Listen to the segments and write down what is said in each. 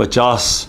50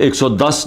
$110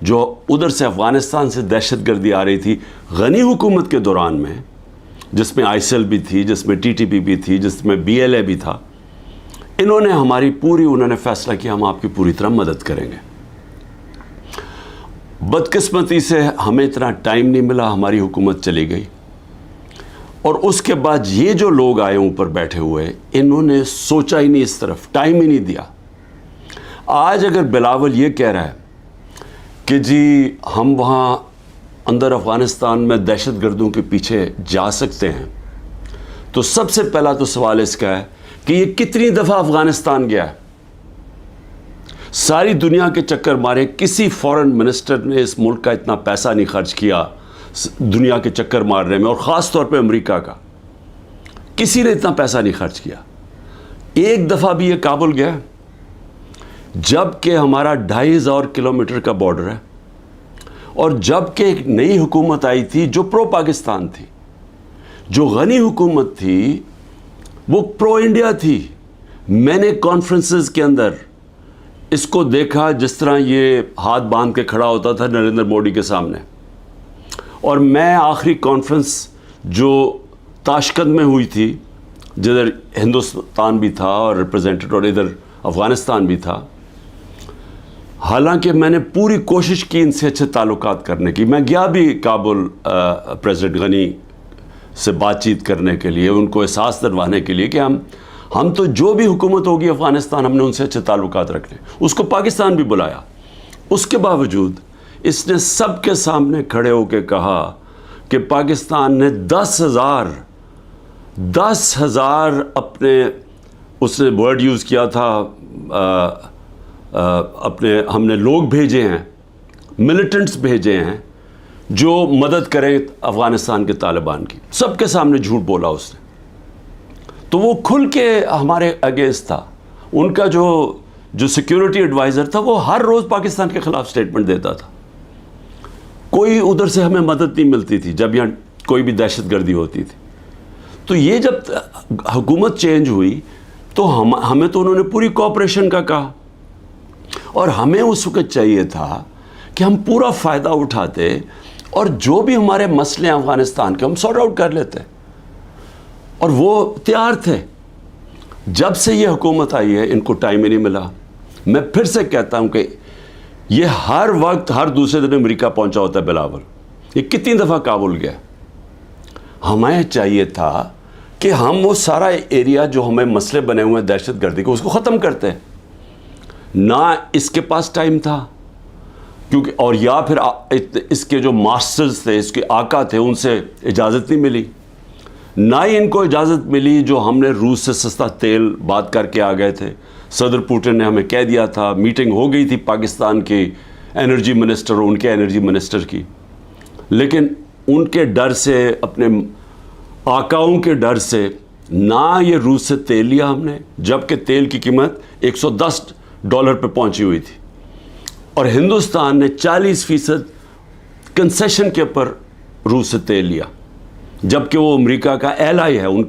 جو ادھر سے افغانستان سے دہشت گردی آ رہی تھی غنی حکومت کے دوران میں، جس میں آئیسل بھی تھی، جس میں ٹی ٹی پی بھی تھی، جس میں بی ایل اے بھی تھا، انہوں نے فیصلہ کیا ہم آپ کی پوری طرح مدد کریں گے۔ بدقسمتی سے ہمیں اتنا ٹائم نہیں ملا، ہماری حکومت چلی گئی، اور اس کے بعد یہ جو لوگ آئے اوپر بیٹھے ہوئے، انہوں نے سوچا ہی نہیں، اس طرف ٹائم ہی نہیں دیا۔ آج اگر بلاول یہ کہہ رہا ہے کہ جی ہم وہاں اندر افغانستان میں دہشت گردوں کے پیچھے جا سکتے ہیں، تو سب سے پہلا تو سوال اس کا ہے کہ یہ کتنی دفعہ افغانستان گیا ہے؟ ساری دنیا کے چکر مارے، کسی فورن منسٹر نے اس ملک کا اتنا پیسہ نہیں خرچ کیا دنیا کے چکر مارنے میں، اور خاص طور پہ امریکہ کا کسی نے اتنا پیسہ نہیں خرچ کیا۔ ایک دفعہ بھی یہ کابل گیا ہے، جب کہ ہمارا 2500 کلومیٹر کا بارڈر ہے، اور جب کہ ایک نئی حکومت آئی تھی جو پرو پاکستان تھی، جو غنی حکومت تھی، وہ پرو انڈیا تھی۔ میں نے کانفرنسز کے اندر اس کو دیکھا جس طرح یہ ہاتھ باندھ کے کھڑا ہوتا تھا نریندر مودی کے سامنے، اور میں آخری کانفرنس جو تاشقند میں ہوئی تھی، جدھر ہندوستان بھی تھا اور ریپرزینٹیڈ، اور ادھر افغانستان بھی تھا، حالانکہ میں نے پوری کوشش کی ان سے اچھے تعلقات کرنے کی، میں گیا بھی کابل پریزیڈنٹ غنی سے بات چیت کرنے کے لیے، ان کو احساس دلوانے کے لیے کہ ہم تو جو بھی حکومت ہوگی افغانستان، ہم نے ان سے اچھے تعلقات رکھنے۔ اس کو پاکستان بھی بلایا، اس کے باوجود اس نے سب کے سامنے کھڑے ہو کے کہا کہ پاکستان نے 10,000 اپنے، اس نے ورڈ یوز کیا تھا، اپنے ہم نے لوگ بھیجے ہیں، ملیٹنٹس بھیجے ہیں جو مدد کریں افغانستان کے طالبان کی۔ سب کے سامنے جھوٹ بولا اس نے، تو وہ کھل کے ہمارے اگینسٹ تھا۔ ان کا جو سیکیورٹی ایڈوائزر تھا، وہ ہر روز پاکستان کے خلاف سٹیٹمنٹ دیتا تھا۔ کوئی ادھر سے ہمیں مدد نہیں ملتی تھی جب یہاں کوئی بھی دہشت گردی ہوتی تھی۔ تو یہ جب حکومت چینج ہوئی تو ہمیں تو انہوں نے پوری کوآپریشن کا کہا، اور ہمیں اس وقت چاہیے تھا کہ ہم پورا فائدہ اٹھاتے، اور جو بھی ہمارے مسئلے ہیں افغانستان کے، ہم سارٹ آؤٹ کر لیتے، اور وہ تیار تھے۔ جب سے یہ حکومت آئی ہے ان کو ٹائم ہی نہیں ملا۔ میں پھر سے کہتا ہوں کہ یہ ہر وقت ہر دوسرے دن امریکہ پہنچا ہوتا ہے بلاول، یہ کتنی دفعہ کابل گیا۔ ہمیں چاہیے تھا کہ ہم وہ سارا ایریا جو ہمیں مسئلے بنے ہوئے ہیں دہشت گردی کو، اس کو ختم کرتے، نہ اس کے پاس ٹائم تھا، کیونکہ اور یا پھر اس کے جو ماسٹرز تھے، اس کے آقا تھے، ان سے اجازت نہیں ملی، نہ ہی ان کو اجازت ملی جو ہم نے روس سے سستا تیل بات کر کے آ گئے تھے۔ صدر پوٹن نے ہمیں کہہ دیا تھا، میٹنگ ہو گئی تھی پاکستان کے انرجی منسٹر اور ان کے انرجی منسٹر کی، لیکن ان کے ڈر سے، اپنے آقاؤں کے ڈر سے، نہ یہ روس سے تیل لیا ہم نے، جبکہ تیل کی قیمت $110 پہ پہنچی ہوئی تھی، اور ہندوستان نے 40% کنسیشن کے اوپر روس سے تیل لیا، جبکہ وہ امریکہ کا ایلائی ہے، ان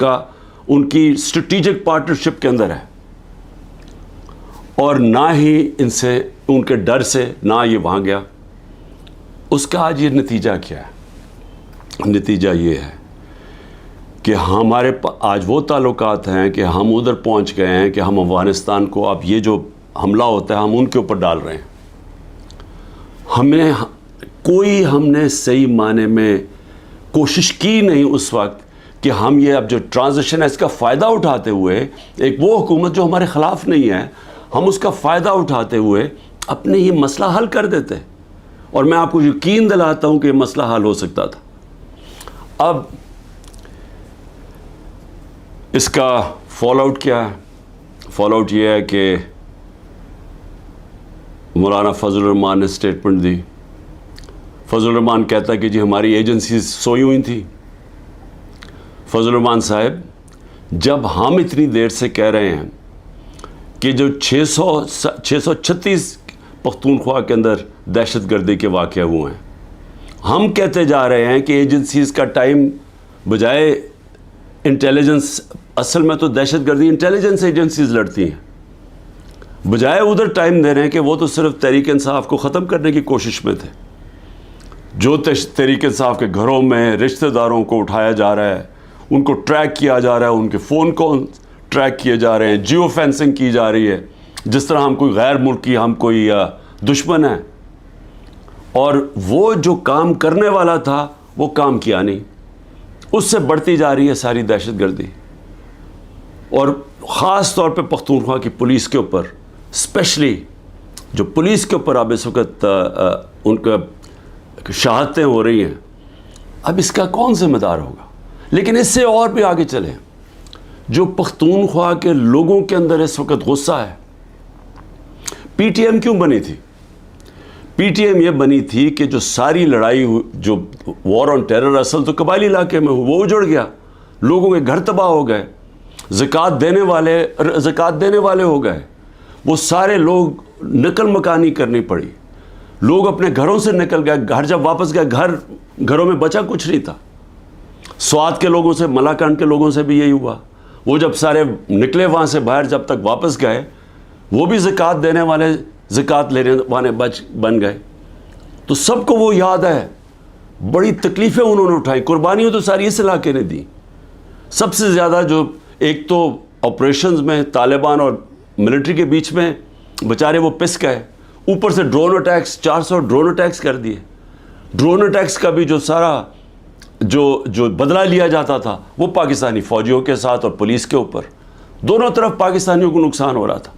کی اسٹریٹجک پارٹنرشپ کے اندر ہے، اور نہ ہی ان سے، ان کے ڈر سے نہ یہ وہاں گیا۔ اس کا آج یہ نتیجہ کیا ہے؟ نتیجہ یہ ہے کہ ہمارے آج وہ تعلقات ہیں کہ ہم ادھر پہنچ گئے ہیں کہ ہم افغانستان کو اب یہ جو حملہ ہوتا ہے ہم ان کے اوپر ڈال رہے ہیں۔ ہم نے صحیح معنی میں کوشش کی نہیں اس وقت کہ ہم یہ اب جو ٹرانزیشن ہے اس کا فائدہ اٹھاتے ہوئے، ایک وہ حکومت جو ہمارے خلاف نہیں ہے، ہم اس کا فائدہ اٹھاتے ہوئے اپنے یہ مسئلہ حل کر دیتے، اور میں آپ کو یقین دلاتا ہوں کہ یہ مسئلہ حل ہو سکتا تھا۔ اب اس کا فال آؤٹ کیا ہے؟ فال آؤٹ یہ ہے کہ مولانا فضل الرحمان نے سٹیٹمنٹ دی۔ فضل الرحمان کہتا ہے کہ جی ہماری ایجنسیز سوئی ہوئی تھیں۔ فضل الرحمان صاحب، جب ہم اتنی دیر سے کہہ رہے ہیں کہ جو 636 پختونخوا کے اندر دہشت گردی کے واقعے ہوئے ہیں، ہم کہتے جا رہے ہیں کہ ایجنسیز کا ٹائم بجائے انٹیلیجنس، اصل میں تو دہشت گردی انٹیلیجنس ایجنسیز لڑتی ہیں، بجائے ادھر ٹائم دے رہے ہیں کہ وہ تو صرف تحریک انصاف کو ختم کرنے کی کوشش میں تھے. جو تحریک انصاف کے گھروں میں رشتہ داروں کو اٹھایا جا رہا ہے, ان کو ٹریک کیا جا رہا ہے, ان کے فون کو ٹریک کیے جا رہے ہیں, جیو فینسنگ کی جا رہی ہے, جس طرح ہم کوئی غیر ملکی, ہم کوئی دشمن ہیں. اور وہ جو کام کرنے والا تھا وہ کام کیا نہیں. اس سے بڑھتی جا رہی ہے ساری دہشت گردی, اور خاص طور پہ پختونخوا کی پولیس کے اوپر, اسپیشلی جو پولیس کے اوپر اب اس وقت ان کا شہادتیں ہو رہی ہیں. اب اس کا کون ذمہ دار ہوگا؟ لیکن اس سے اور بھی آگے چلیں, جو پختونخوا کے لوگوں کے اندر اس وقت غصہ ہے. پی ٹی ایم کیوں بنی تھی؟ پی ٹی ایم یہ بنی تھی کہ جو ساری لڑائی, جو وار آن ٹیرر اصل تو قبائلی علاقے میں وہ اجڑ گیا, لوگوں کے گھر تباہ ہو گئے, زکوٰۃ دینے والے ہو گئے, وہ سارے لوگ نقل مکانی کرنی پڑی, لوگ اپنے گھروں سے نکل گئے, گھر جب واپس گئے گھروں میں بچا کچھ نہیں تھا. سوات کے لوگوں سے, ملاکنڈ کے لوگوں سے بھی یہی ہوا. وہ جب سارے نکلے وہاں سے باہر, جب تک واپس گئے وہ بھی زکوٰۃ دینے والے, زکوٰۃ لینے والے بن گئے. تو سب کو وہ یاد ہے, بڑی تکلیفیں انہوں نے اٹھائیں, قربانیاں تو ساری اس علاقے نے دی. سب سے زیادہ جو ایک تو آپریشنز میں طالبان اور ملٹری کے بیچ میں بیچارے وہ پس گئے, اوپر سے ڈرون اٹیکس, 400 ڈرون اٹیکس کر دیے. ڈرون اٹیکس کا بھی جو سارا جو بدلہ لیا جاتا تھا وہ پاکستانی فوجیوں کے ساتھ اور پولیس کے اوپر, دونوں طرف پاکستانیوں کو نقصان ہو رہا تھا.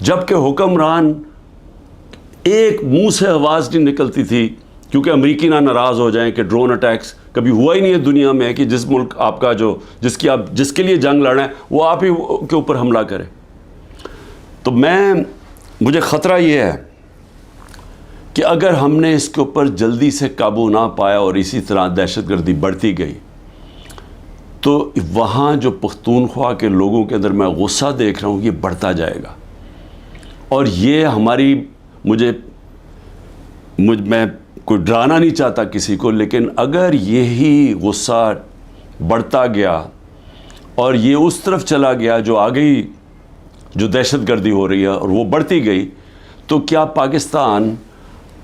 جبکہ حکمران ایک منہ سے آواز نہیں نکلتی تھی, کیونکہ امریکی نہ ناراض ہو جائیں کہ ڈرون اٹیکس کبھی ہوا ہی نہیں ہے دنیا میں کہ جس ملک آپ کا جس کے لیے جنگ لڑیں وہ آپ ہی کے اوپر حملہ کرے. تو مجھے خطرہ یہ ہے کہ اگر ہم نے اس کے اوپر جلدی سے قابو نہ پایا اور اسی طرح دہشت گردی بڑھتی گئی, تو وہاں جو پختونخوا کے لوگوں کے اندر میں غصہ دیکھ رہا ہوں یہ بڑھتا جائے گا. اور یہ ہماری میں کوئی ڈرانا نہیں چاہتا کسی کو, لیکن اگر یہی غصہ بڑھتا گیا اور یہ اس طرف چلا گیا جو آگئی جو دہشت گردی ہو رہی ہے اور وہ بڑھتی گئی, تو کیا پاکستان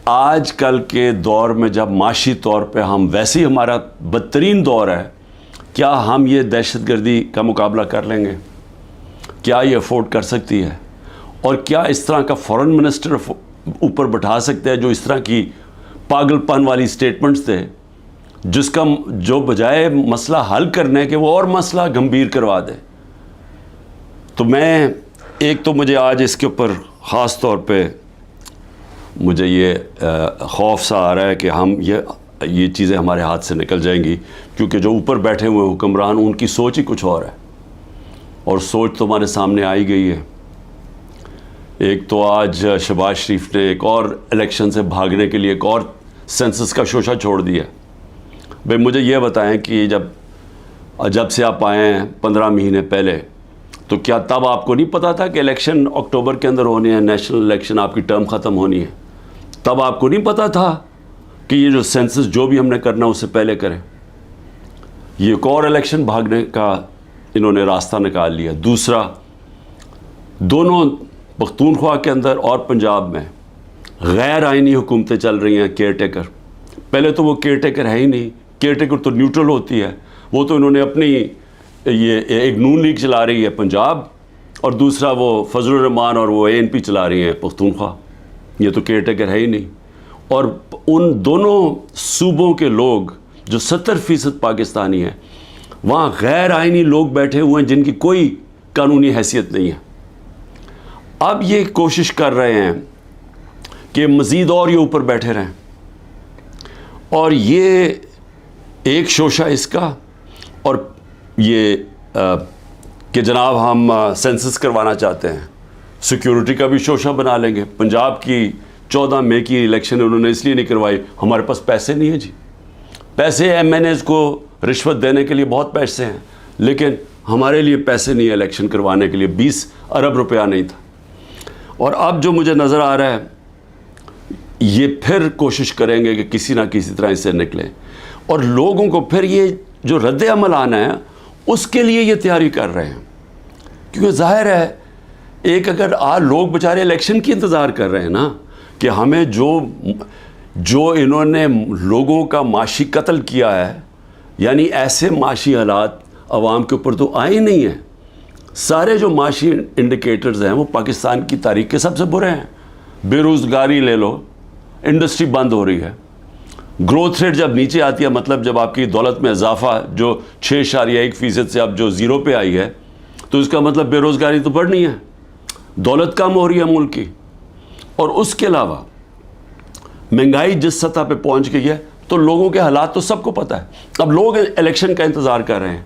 آج کل کے دور میں جب معاشی طور پہ ہم ویسے ہی ہمارا بدترین دور ہے, کیا ہم یہ دہشت گردی کا مقابلہ کر لیں گے؟ کیا یہ افورڈ کر سکتی ہے؟ اور کیا اس طرح کا فورن منسٹر اوپر بٹھا سکتے ہیں جو اس طرح کی پاگل پن والی سٹیٹمنٹس تھے, جو بجائے مسئلہ حل کرنے کے وہ اور مسئلہ گمبھیر کروا دے؟ تو مجھے آج اس کے اوپر خاص طور پہ مجھے یہ خوف سا آ رہا ہے کہ ہم یہ چیزیں ہمارے ہاتھ سے نکل جائیں گی, کیونکہ جو اوپر بیٹھے ہوئے حکمران ان کی سوچ ہی کچھ اور ہے, اور سوچ تو ہمارے سامنے آئی گئی ہے. ایک تو آج شہباز شریف نے ایک اور الیکشن سے بھاگنے کے لیے ایک اور سینسس کا شوشہ چھوڑ دیا. بھئی مجھے یہ بتائیں کہ جب سے آپ آئے ہیں 15 مہینے پہلے, تو کیا تب آپ کو نہیں پتا تھا کہ الیکشن اکتوبر کے اندر ہونی ہے, نیشنل الیکشن, آپ کی ٹرم ختم ہونی ہے؟ تب آپ کو نہیں پتا تھا کہ یہ جو سینسس جو بھی ہم نے کرنا اس سے پہلے کریں؟ یہ ایک اور الیکشن بھاگنے کا انہوں نے راستہ نکال لیا. دوسرا, دونوں پختونخوا کے اندر اور پنجاب میں غیر آئینی حکومتیں چل رہی ہیں, کیئر ٹیکر. پہلے تو وہ کیئر ٹیکر ہے ہی نہیں, کیئر ٹیکر تو نیوٹرل ہوتی ہے, وہ تو انہوں نے اپنی یہ ایک نون لیگ چلا رہی ہے پنجاب, اور دوسرا وہ فضل الرحمان اور وہ ANP چلا رہی ہیں پختونخوا. یہ تو کیئر ٹیکر ہے ہی نہیں. اور ان دونوں صوبوں کے لوگ جو 70% پاکستانی ہیں, وہاں غیر آئینی لوگ بیٹھے ہوئے ہیں جن کی کوئی قانونی حیثیت نہیں ہے. اب یہ کوشش کر رہے ہیں کہ مزید اور یہ اوپر بیٹھے رہیں, اور یہ ایک شوشہ اس کا, اور یہ کہ جناب ہم سینسس کروانا چاہتے ہیں, سیکیورٹی کا بھی شوشہ بنا لیں گے. پنجاب کی 14 مئی کی الیکشن انہوں نے اس لیے نہیں کروائی, ہمارے پاس پیسے نہیں ہیں جی. پیسے MNAs کو رشوت دینے کے لیے بہت پیسے ہیں, لیکن ہمارے لیے پیسے نہیں ہیں الیکشن کروانے کے لیے. 20 ارب روپیہ نہیں تھا. اور اب جو مجھے نظر آ رہا ہے, یہ پھر کوشش کریں گے کہ کسی نہ کسی طرح اس سے نکلیں, اور لوگوں کو پھر یہ جو رد عمل آنا ہے اس کے لیے یہ تیاری کر رہے ہیں. کیونکہ ظاہر ہے ایک اگر لوگ بیچارے الیکشن کی انتظار کر رہے ہیں نا کہ ہمیں جو انہوں نے لوگوں کا معاشی قتل کیا ہے، یعنی ایسے معاشی حالات عوام کے اوپر تو آئے ہی نہیں ہیں. سارے جو معاشی انڈیکیٹرز ہیں وہ پاکستان کی تاریخ کے سب سے برے ہیں. بے روزگاری لے لو، انڈسٹری بند ہو رہی ہے. گروتھ ریٹ جب نیچے آتی ہے، مطلب جب آپ کی دولت میں اضافہ جو 6.1% سے اب جو 0 پہ آئی ہے، تو اس کا مطلب بے روزگاری تو بڑھنی ہے، دولت کم ہو رہی ہے ملک کی. اور اس کے علاوہ مہنگائی جس سطح پہ پہنچ گئی ہے، تو لوگوں کے حالات تو سب کو پتہ ہے. اب لوگ الیکشن کا انتظار کر رہے ہیں.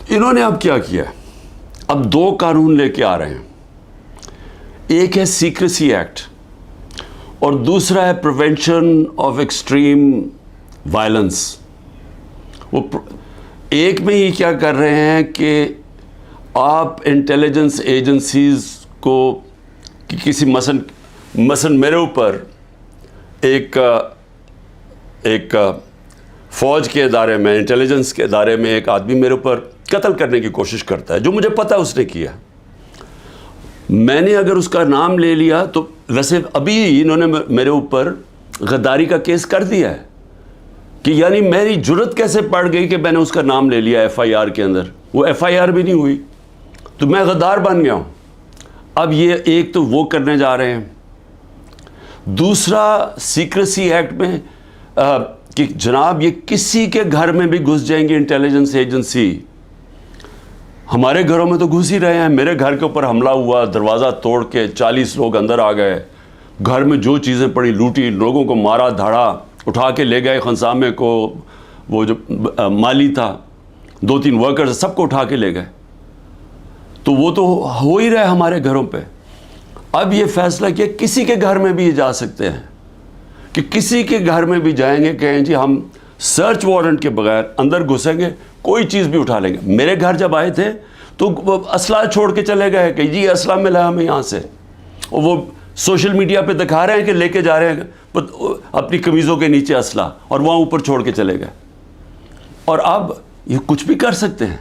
انہوں نے اب کیا کیا ہے؟ اب 2 قانون لے کے آ رہے ہیں. ایک ہے سیکریسی ایکٹ اور دوسرا ہے پریونشن آف ایکسٹریم وائلنس. وہ ایک میں ہی کیا کر رہے ہیں کہ آپ انٹیلیجنس ایجنسیز کو کسی مثلا میرے اوپر ایک فوج کے ادارے میں، انٹیلیجنس کے ادارے میں ایک آدمی میرے اوپر قتل کرنے کی کوشش کرتا ہے، جو مجھے پتہ اس نے کیا. میں نے اگر اس کا نام لے لیا تو ویسے ابھی انہوں نے میرے اوپر غداری کا کیس کر دیا ہے کہ یعنی میری جرت کیسے پڑ گئی کہ میں نے اس کا نام لے لیا FIR کے اندر. وہ FIR بھی نہیں ہوئی تو میں غدار بن گیا ہوں. اب یہ ایک تو وہ کرنے جا رہے ہیں. دوسرا سیکریسی ایکٹ میں کہ جناب یہ کسی کے گھر میں بھی گھس جائیں گے انٹیلیجنس ایجنسی. ہمارے گھروں میں تو گھس ہی رہے ہیں. میرے گھر کے اوپر حملہ ہوا، دروازہ توڑ کے 40 لوگ اندر آ گئے، گھر میں جو چیزیں پڑی لوٹی، لوگوں کو مارا دھاڑا، اٹھا کے لے گئے خنسامے کو. وہ جو مالی تھا، 2-3 ورکرز سب کو اٹھا کے لے گئے. تو وہ تو ہو ہی رہا ہے ہمارے گھروں پہ. اب یہ فیصلہ کیا کسی کے گھر میں بھی یہ جا سکتے ہیں کہ کسی کے گھر میں بھی جائیں گے، کہیں جی ہم سرچ وارنٹ کے بغیر اندر گھسیں گے، کوئی چیز بھی اٹھا لیں گے. میرے گھر جب آئے تھے تو اسلحہ چھوڑ کے چلے گئے کہ جی اسلحہ ملا ہمیں یہاں سے. اور وہ سوشل میڈیا پہ دکھا رہے ہیں کہ لے کے جا رہے ہیں اپنی قمیضوں کے نیچے اسلحہ، اور وہاں اوپر چھوڑ کے چلے گئے. اور اب یہ کچھ بھی کر سکتے ہیں.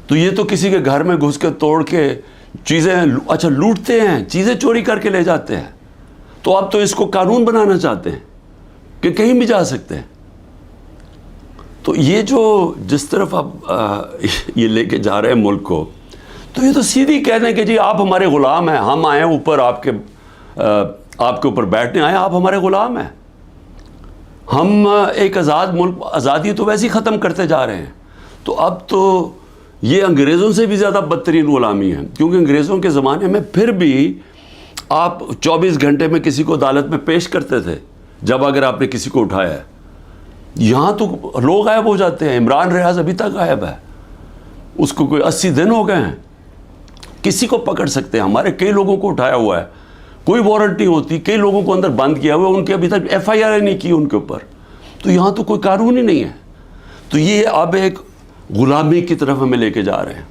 تو یہ تو کسی کے گھر میں گھس کے توڑ کے چیزیں اچھا لوٹتے ہیں، چیزیں چوری کر کے لے جاتے ہیں. تو اب تو اس کو قانون بنانا چاہتے ہیں کہ کہیں بھی جا سکتے ہیں. تو یہ جو جس طرف آپ یہ لے کے جا رہے ہیں ملک کو، تو یہ تو سیدھی کہہ دیں کہ جی آپ ہمارے غلام ہیں، ہم آئے اوپر آپ کے اوپر بیٹھنے آئے، آپ ہمارے غلام ہیں. ہم ایک آزاد ملک، آزادی تو ویسے ہی ختم کرتے جا رہے ہیں. تو اب تو یہ انگریزوں سے بھی زیادہ بدترین غلامی ہے، کیونکہ انگریزوں کے زمانے میں پھر بھی آپ 24 گھنٹے میں کسی کو عدالت میں پیش کرتے تھے جب اگر آپ نے کسی کو اٹھایا ہے. یہاں تو لوگ غائب ہو جاتے ہیں. عمران ریاض ابھی تک غائب ہے، اس کو کوئی 80 دن ہو گئے ہیں. کسی کو پکڑ سکتے ہیں. ہمارے کئی لوگوں کو اٹھایا ہوا ہے، کوئی وارنٹ نہیں ہوتی. کئی لوگوں کو اندر بند کیا ہوا ہے، ان کے ابھی تک FIR نہیں کی ان کے اوپر. تو یہاں تو کوئی قانون ہی نہیں ہے. تو یہ اب ایک غلامی کی طرف ہمیں لے کے جا رہے ہیں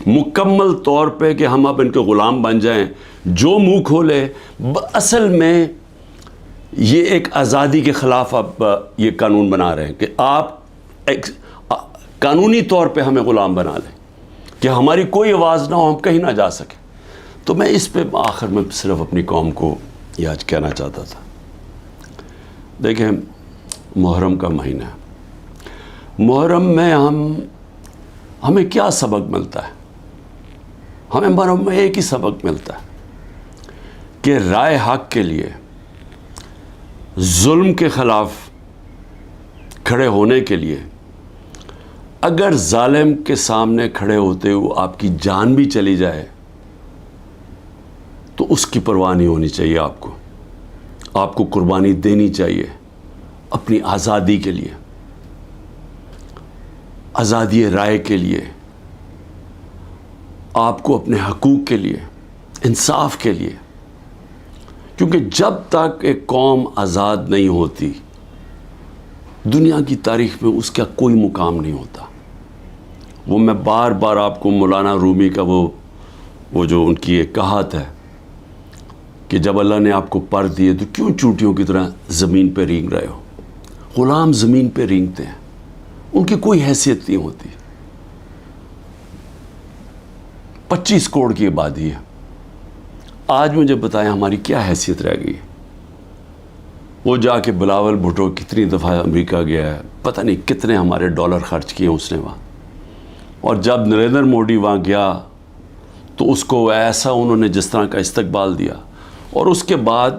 مکمل طور پہ کہ ہم اب ان کے غلام بن جائیں، جو منہ کھولے. اصل میں یہ ایک آزادی کے خلاف اب یہ قانون بنا رہے ہیں کہ آپ قانونی طور پہ ہمیں غلام بنا لیں کہ ہماری کوئی آواز نہ ہو، ہم کہیں نہ جا سکیں. تو میں اس پہ آخر میں صرف اپنی قوم کو یہ آج کہنا چاہتا تھا. دیکھیں، محرم کا مہینہ ہے. محرم میں ہمیں کیا سبق ملتا ہے؟ ہمیں محرم میں ایک ہی سبق ملتا ہے کہ رائے حق کے لیے، ظلم کے خلاف کھڑے ہونے کے لیے اگر ظالم کے سامنے کھڑے ہوتے ہوئے آپ کی جان بھی چلی جائے تو اس کی پرواہ نہیں ہونی چاہیے. آپ کو قربانی دینی چاہیے اپنی آزادی کے لیے، آزادی رائے کے لیے، آپ کو اپنے حقوق کے لیے، انصاف کے لیے. کیونکہ جب تک ایک قوم آزاد نہیں ہوتی، دنیا کی تاریخ میں اس کا کوئی مقام نہیں ہوتا. وہ میں بار بار آپ کو مولانا رومی کا وہ جو ان کی ایک کہات ہے کہ جب اللہ نے آپ کو پر دیے تو کیوں چونٹیوں کی طرح زمین پہ رینگ رہے ہو. غلام زمین پہ رینگتے ہیں، ان کی کوئی حیثیت نہیں ہوتی. 25 کروڑ کی آبادی ہے. آج مجھے بتائیں ہماری کیا حیثیت رہ گئی ہے؟ وہ جا کے بلاول بھٹو کتنی دفعہ امریکہ گیا ہے, پتہ نہیں کتنے ہمارے ڈالر خرچ کیے اس نے وہاں, اور جب نریندر موڈی وہاں گیا تو اس کو ایسا انہوں نے جس طرح کا استقبال دیا. اور اس کے بعد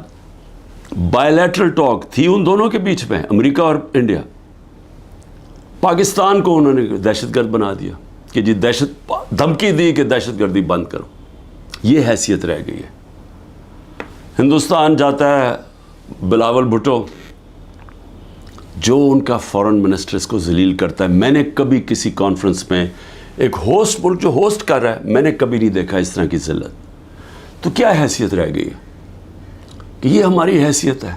بائیلیٹرل ٹاک تھی ان دونوں کے بیچ میں, امریکہ اور انڈیا. پاکستان کو انہوں نے دہشت گرد بنا دیا کہ جی دھمکی دی کہ دہشت گردی بند کرو. یہ حیثیت رہ گئی ہے. ہندوستان جاتا ہے بلاول بھٹو, جو ان کا فارن منسٹر اس کو ذلیل کرتا ہے. میں نے کبھی کسی کانفرنس میں ایک ہوسٹ ملک جو ہوسٹ کر رہا ہے, میں نے کبھی نہیں دیکھا اس طرح کی ذلت. تو کیا حیثیت رہ گئی ہے کہ یہ ہماری حیثیت ہے,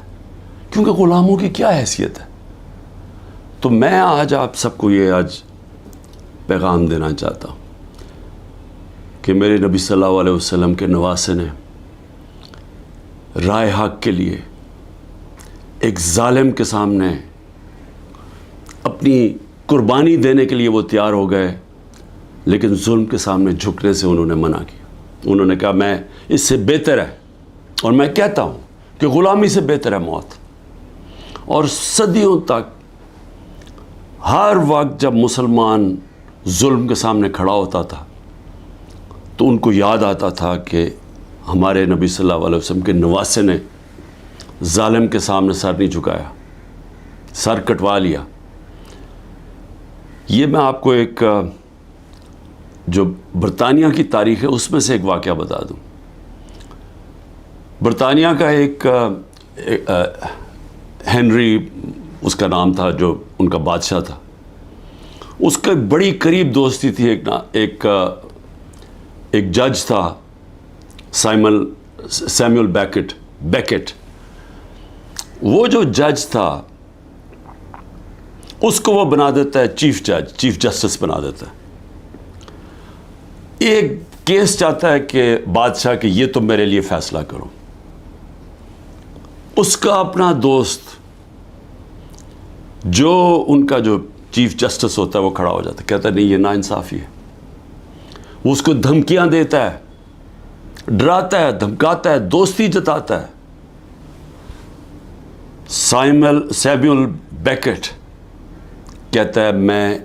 کیونکہ غلاموں کی کیا حیثیت ہے. تو میں آج آپ سب کو یہ آج پیغام دینا چاہتا ہوں کہ میرے نبی صلی اللہ علیہ وسلم کے نواسے نے رائے حق کے لیے ایک ظالم کے سامنے اپنی قربانی دینے کے لیے وہ تیار ہو گئے, لیکن ظلم کے سامنے جھکنے سے انہوں نے منع کیا. انہوں نے کہا میں اس سے بہتر ہے, اور میں کہتا ہوں کہ غلامی سے بہتر ہے موت. اور صدیوں تک ہر وقت جب مسلمان ظلم کے سامنے کھڑا ہوتا تھا تو ان کو یاد آتا تھا کہ ہمارے نبی صلی اللہ علیہ وسلم کے نواسے نے ظالم کے سامنے سر نہیں جھکایا, سر کٹوا لیا. یہ میں آپ کو ایک جو برطانیہ کی تاریخ ہے اس میں سے ایک واقعہ بتا دوں. برطانیہ کا ایک ہنری اس کا نام تھا, جو ان کا بادشاہ تھا. اس کا بڑی قریب دوستی تھی ایک جج تھا سیمول بیکٹ. وہ جو جج تھا اس کو وہ بنا دیتا ہے چیف جسٹس بنا دیتا ہے. ایک کیس چاہتا ہے کہ بادشاہ کہ یہ تم میرے لیے فیصلہ کرو. اس کا اپنا دوست جو ان کا جو چیف جسٹس ہوتا ہے وہ کھڑا ہو جاتا ہے, کہتا ہے نہیں یہ ناانصافی ہے. وہ اس کو دھمکیاں دیتا ہے, ڈراتا ہے, دھمکاتا ہے, دوستی جتاتا ہے. سیمول بیکٹ کہتا ہے میں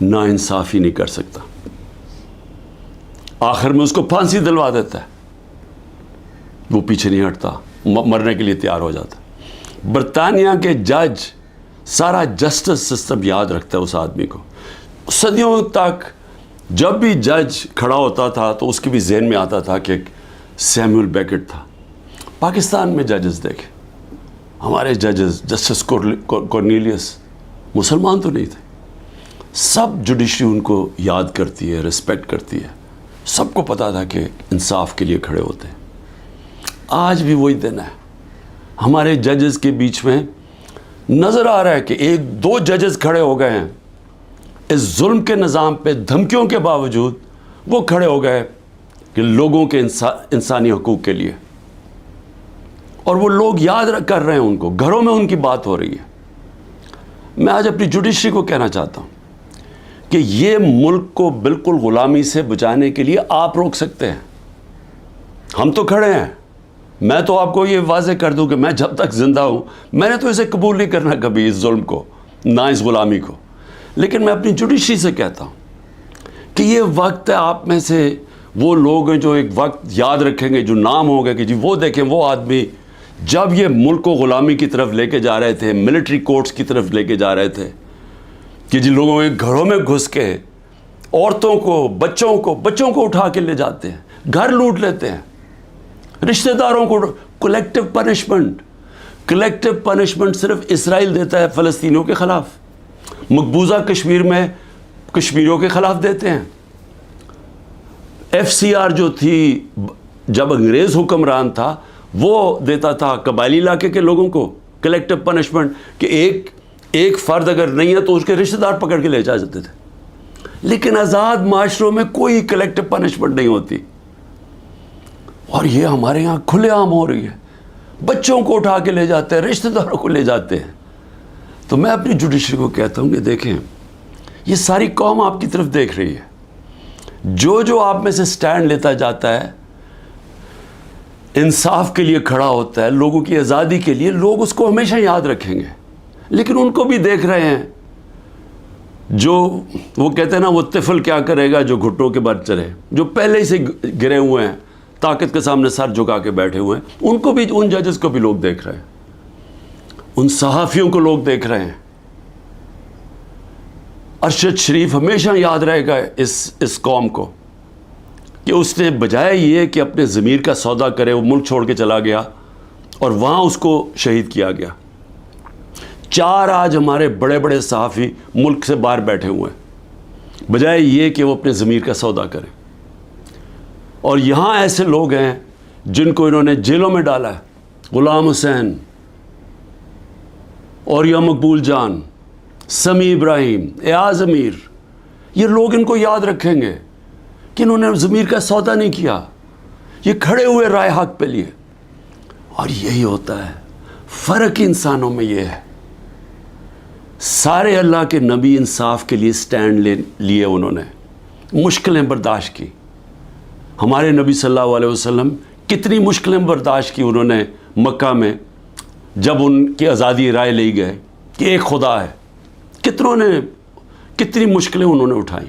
ناانصافی نہیں کر سکتا. آخر میں اس کو پھانسی دلوا دیتا ہے. وہ پیچھے نہیں ہٹتا, مرنے کے لیے تیار ہو جاتا. برطانیہ کے جج سارا جسٹس سسٹم یاد رکھتا ہے اس آدمی کو. صدیوں تک جب بھی جج کھڑا ہوتا تھا تو اس کے بھی ذہن میں آتا تھا کہ ایک سیمول بیکٹ تھا. پاکستان میں ججز دیکھیں, ہمارے ججز جسٹس کورنیلیس مسلمان تو نہیں تھے. سب جوڈیشری ان کو یاد کرتی ہے, رسپیکٹ کرتی ہے. سب کو پتا تھا کہ انصاف کے لیے کھڑے ہوتے ہیں. آج بھی وہی دن ہے. ہمارے ججز کے بیچ میں نظر آ رہا ہے کہ ایک دو ججز کھڑے ہو گئے ہیں اس ظلم کے نظام پہ, دھمکیوں کے باوجود وہ کھڑے ہو گئے کہ لوگوں کے انسانی حقوق کے لیے. اور وہ لوگ یاد کر رہے ہیں ان کو, گھروں میں ان کی بات ہو رہی ہے. میں آج اپنی جوڈیشری کو کہنا چاہتا ہوں کہ یہ ملک کو بالکل غلامی سے بچانے کے لیے آپ روک سکتے ہیں. ہم تو کھڑے ہیں. میں تو آپ کو یہ واضح کر دوں کہ میں جب تک زندہ ہوں میں نے تو اسے قبول نہیں کرنا کبھی, اس ظلم کو, نہ اس غلامی کو. لیکن میں اپنی جوڈیشری سے کہتا ہوں کہ یہ وقت ہے, آپ میں سے وہ لوگ ہیں جو ایک وقت یاد رکھیں گے, جو نام ہوگا کہ جی وہ دیکھیں وہ آدمی جب یہ ملک کو غلامی کی طرف لے کے جا رہے تھے, ملٹری کورٹس کی طرف لے کے جا رہے تھے, کہ جن لوگوں کے گھروں میں گھس کے عورتوں کو, بچوں کو اٹھا کے لے جاتے ہیں, گھر لوٹ لیتے ہیں, رشتہ داروں کو. کلیکٹیو پنشمنٹ صرف اسرائیل دیتا ہے فلسطینیوں کے خلاف, مقبوضہ کشمیر میں کشمیریوں کے خلاف دیتے ہیں. FCR جو تھی جب انگریز حکمران تھا وہ دیتا تھا قبائلی علاقے کے لوگوں کو کلیکٹیو پنشمنٹ کہ ایک فرد اگر نہیں ہے تو اس کے رشتہ دار پکڑ کے لے جا جاتے تھے. لیکن آزاد معاشروں میں کوئی کلیکٹیو پنشمنٹ نہیں ہوتی, اور یہ ہمارے یہاں کھلے عام ہو رہی ہے. بچوں کو اٹھا کے لے جاتے ہیں, رشتہ داروں کو لے جاتے ہیں. تو میں اپنی جوڈیشری کو کہتا ہوں کہ دیکھیں یہ ساری قوم آپ کی طرف دیکھ رہی ہے. جو آپ میں سے سٹینڈ لیتا جاتا ہے، انصاف کے لیے کھڑا ہوتا ہے، لوگوں کی آزادی کے لیے، لوگ اس کو ہمیشہ یاد رکھیں گے. لیکن ان کو بھی دیکھ رہے ہیں جو وہ کہتے ہیں نا، وہ طفل کیا کرے گا جو گھٹنوں کے بل چلے، جو پہلے ہی سے گرے ہوئے ہیں، طاقت کے سامنے سر جھکا کے بیٹھے ہوئے ہیں. ان کو بھی، ان ججز کو بھی لوگ دیکھ رہے ہیں، ان صحافیوں کو لوگ دیکھ رہے ہیں. ارشد شریف ہمیشہ یاد رہے گا اس قوم کو کہ اس نے بجائے یہ کہ اپنے ضمیر کا سودا کرے، وہ ملک چھوڑ کے چلا گیا اور وہاں اس کو شہید کیا گیا. 4 آج ہمارے بڑے بڑے صحافی ملک سے باہر بیٹھے ہوئے ہیں بجائے یہ کہ وہ اپنے ضمیر کا سودا کریں. اور یہاں ایسے لوگ ہیں جن کو انہوں نے جیلوں میں ڈالا ہے، غلام حسین، اوریہ مقبول جان، سمیع ابراہیم، ایاز امیر. یہ لوگ ان کو یاد رکھیں گے کہ انہوں نے ضمیر کا سودا نہیں کیا، یہ کھڑے ہوئے رائے حق پہ لیے. اور یہی ہوتا ہے فرق انسانوں میں. یہ ہے سارے اللہ کے نبی انصاف کے لیے سٹینڈ لیے، انہوں نے مشکلیں برداشت کی. ہمارے نبی صلی اللہ علیہ وسلم کتنی مشکلیں برداشت کی انہوں نے مکہ میں، جب ان کی آزادی رائے لی گئے کہ ایک خدا ہے. کتنی مشکلیں انہوں نے اٹھائیں.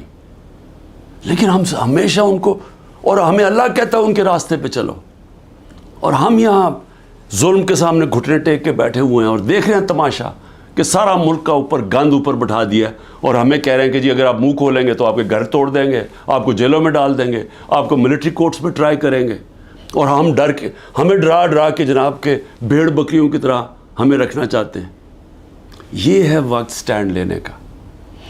لیکن ہم ہمیشہ ان کو، اور ہمیں اللہ کہتا ہے ان کے راستے پہ چلو، اور ہم یہاں ظلم کے سامنے گھٹنے ٹیک کے بیٹھے ہوئے ہیں اور دیکھ رہے ہیں تماشا کہ سارا ملک کا اوپر گند اوپر بٹھا دیا، اور ہمیں کہہ رہے ہیں کہ جی اگر آپ منہ کھولیں گے تو آپ کے گھر توڑ دیں گے، آپ کو جیلوں میں ڈال دیں گے، آپ کو ملٹری کورٹس میں ٹرائی کریں گے. اور ہم ہمیں ڈرا کے جناب کے بھیڑ بکریوں کی طرح ہمیں رکھنا چاہتے ہیں. یہ ہے وقت سٹینڈ لینے کا.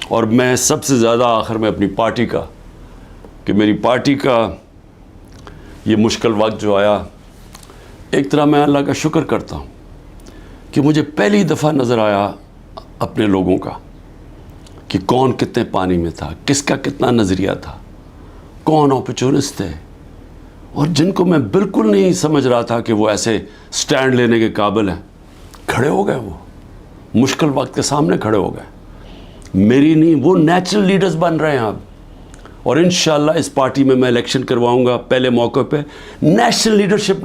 اور میں سب سے زیادہ آخر میں اپنی پارٹی کا، کہ میری پارٹی کا یہ مشکل وقت جو آیا، ایک طرح میں اللہ کا شکر کرتا ہوں کہ مجھے پہلی دفعہ نظر آیا اپنے لوگوں کا کہ کون کتنے پانی میں تھا، کس کا کتنا نظریہ تھا، کون اپرچونسٹ تھے، اور جن کو میں بالکل نہیں سمجھ رہا تھا کہ وہ ایسے سٹینڈ لینے کے قابل ہیں، کھڑے ہو گئے. وہ مشکل وقت کے سامنے کھڑے ہو گئے. میری نہیں، وہ نیچرل لیڈرز بن رہے ہیں اب. اور انشاءاللہ اس پارٹی میں الیکشن کرواؤں گا پہلے موقع پہ. نیشنل لیڈرشپ،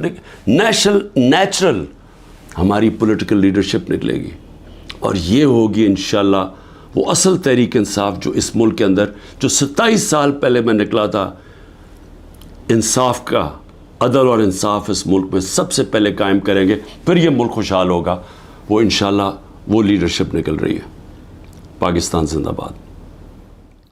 نیچرل ہماری پولیٹیکل لیڈرشپ نکلے گی، اور یہ ہوگی انشاءاللہ وہ اصل تحریک انصاف جو اس ملک کے اندر، جو 27 سال پہلے میں نکلا تھا، انصاف کا، عدل اور انصاف اس ملک میں سب سے پہلے قائم کریں گے. پھر یہ ملک خوشحال ہوگا. وہ انشاءاللہ وہ لیڈرشپ نکل رہی ہے. پاکستان زندہ باد.